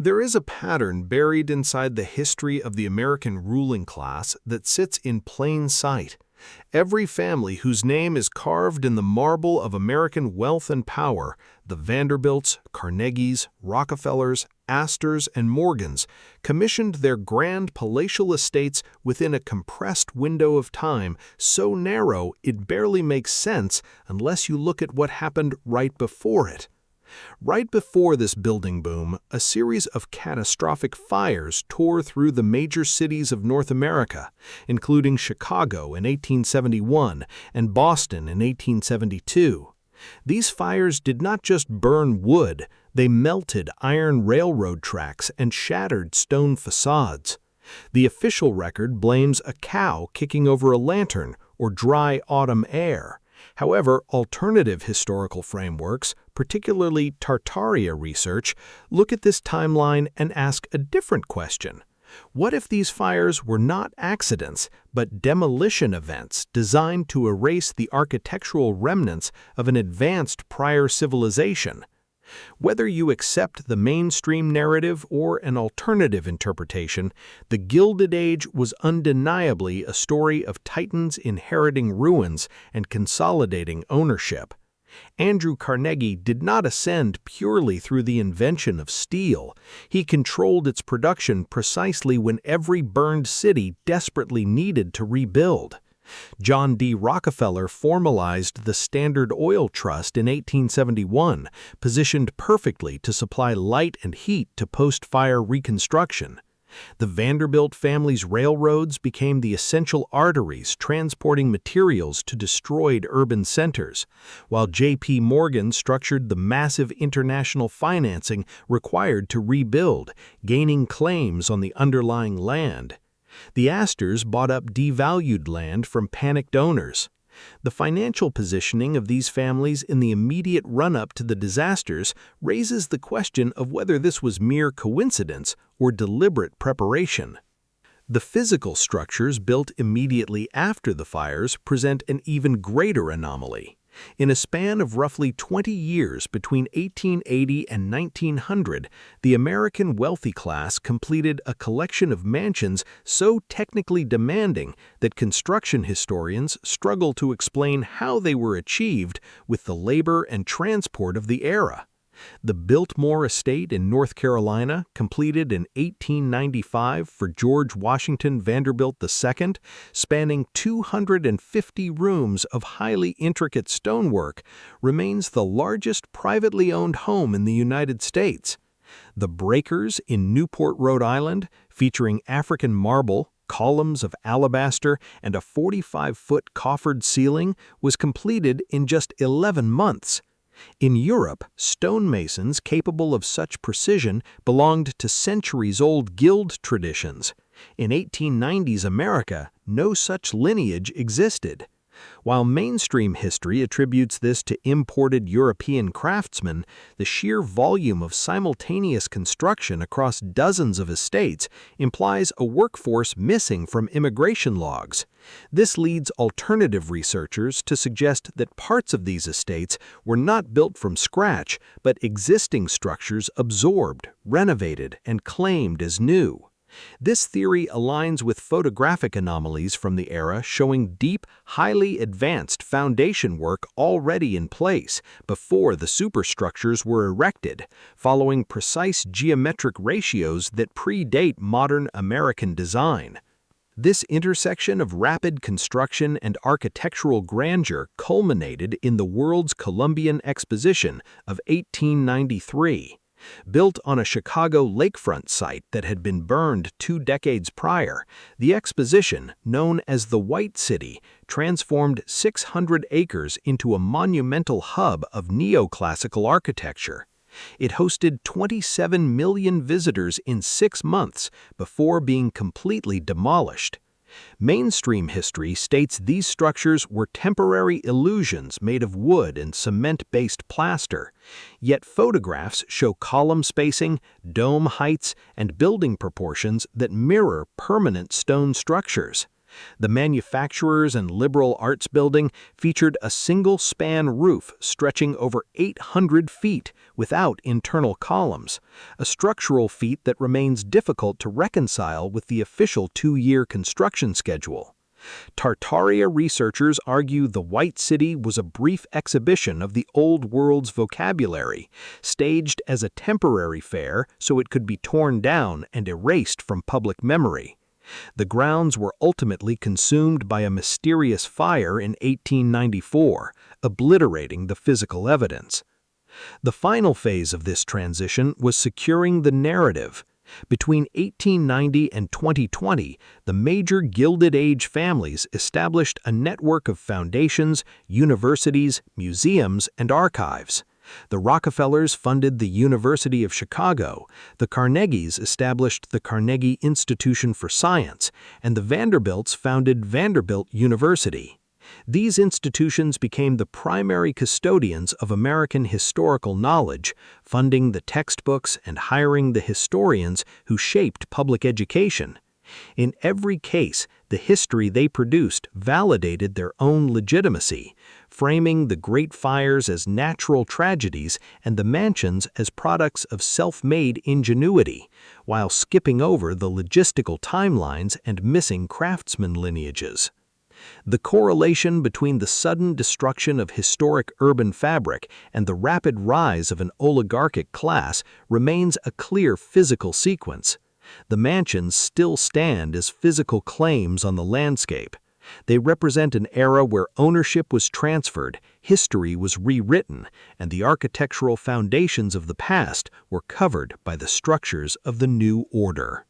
There is a pattern buried inside the history of the American ruling class that sits in plain sight. Every family whose name is carved in the marble of American wealth and power, the Vanderbilts, Carnegies, Rockefellers, Astors, and Morgans, commissioned their grand palatial estates within a compressed window of time so narrow it barely makes sense unless you look at what happened right before it. Right before this building boom, a series of catastrophic fires tore through the major cities of North America, including Chicago in 1871 and Boston in 1872. These fires did not just burn wood, they melted iron railroad tracks and shattered stone facades. The official record blames a cow kicking over a lantern or dry autumn air. However, alternative historical frameworks, particularly Tartaria research, look at this timeline and ask a different question. What if these fires were not accidents, but demolition events designed to erase the architectural remnants of an advanced prior civilization? Whether you accept the mainstream narrative or an alternative interpretation, the Gilded Age was undeniably a story of titans inheriting ruins and consolidating ownership. Andrew Carnegie did not ascend purely through the invention of steel. He controlled its production precisely when every burned city desperately needed to rebuild. John D. Rockefeller formalized the Standard Oil Trust in 1871, positioned perfectly to supply light and heat to post-fire reconstruction. The Vanderbilt family's railroads became the essential arteries transporting materials to destroyed urban centers, while J.P. Morgan structured the massive international financing required to rebuild, gaining claims on the underlying land. The Astors bought up devalued land from panicked owners. The financial positioning of these families in the immediate run-up to the disasters raises the question of whether this was mere coincidence or deliberate preparation. The physical structures built immediately after the fires present an even greater anomaly. In a span of roughly 20 years between 1880 and 1900, the American wealthy class completed a collection of mansions so technically demanding that construction historians struggle to explain how they were achieved with the labor and transport of the era. The Biltmore Estate in North Carolina, completed in 1895 for George Washington Vanderbilt II, spanning 250 rooms of highly intricate stonework, remains the largest privately owned home in the United States. The Breakers in Newport, Rhode Island, featuring African marble, columns of alabaster, and a 45-foot coffered ceiling, was completed in just 11 months. In Europe, stonemasons capable of such precision belonged to centuries-old guild traditions. In 1890s America, no such lineage existed. While mainstream history attributes this to imported European craftsmen, the sheer volume of simultaneous construction across dozens of estates implies a workforce missing from immigration logs. This leads alternative researchers to suggest that parts of these estates were not built from scratch, but existing structures absorbed, renovated, and claimed as new. This theory aligns with photographic anomalies from the era showing deep, highly advanced foundation work already in place before the superstructures were erected, following precise geometric ratios that predate modern American design. This intersection of rapid construction and architectural grandeur culminated in the World's Columbian Exposition of 1893. Built on a Chicago lakefront site that had been burned 2 decades prior, the exposition, known as the White City, transformed 600 acres into a monumental hub of neoclassical architecture. It hosted 27 million visitors in 6 months before being completely demolished. Mainstream history states these structures were temporary illusions made of wood and cement-based plaster, yet photographs show column spacing, dome heights, and building proportions that mirror permanent stone structures. The Manufacturers and Liberal Arts Building featured a single-span roof stretching over 800 feet without internal columns, a structural feat that remains difficult to reconcile with the official 2-year construction schedule. Tartaria researchers argue the White City was a brief exhibition of the Old World's vocabulary, staged as a temporary fair so it could be torn down and erased from public memory. The grounds were ultimately consumed by a mysterious fire in 1894, obliterating the physical evidence. The final phase of this transition was securing the narrative. Between 1890 and 2020, the major Gilded Age families established a network of foundations, universities, museums, and archives. The Rockefellers funded the University of Chicago, the Carnegies established the Carnegie Institution for Science, and the Vanderbilts founded Vanderbilt University. These institutions became the primary custodians of American historical knowledge, funding the textbooks and hiring the historians who shaped public education. In every case, the history they produced validated their own legitimacy, framing the Great Fires as natural tragedies and the mansions as products of self-made ingenuity, while skipping over the logistical timelines and missing craftsman lineages. The correlation between the sudden destruction of historic urban fabric and the rapid rise of an oligarchic class remains a clear physical sequence. The mansions still stand as physical claims on the landscape. They represent an era where ownership was transferred, history was rewritten, and the architectural foundations of the past were covered by the structures of the new order.